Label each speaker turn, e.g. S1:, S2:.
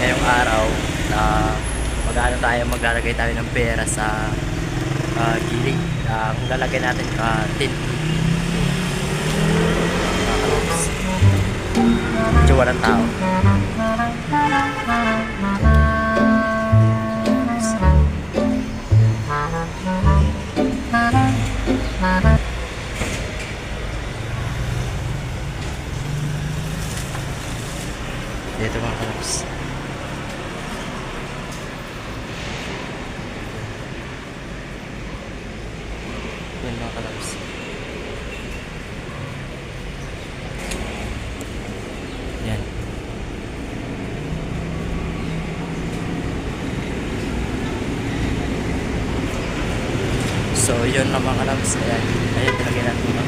S1: ngayong araw na maglalagay tayo ng pera sa gilid. Kung lalagay natin 10 medyo walang tao. Dito mga kalaps. Yan mga kalaps. Yan. So yun lang mga kalaps. Ayan, pinagyan natin mga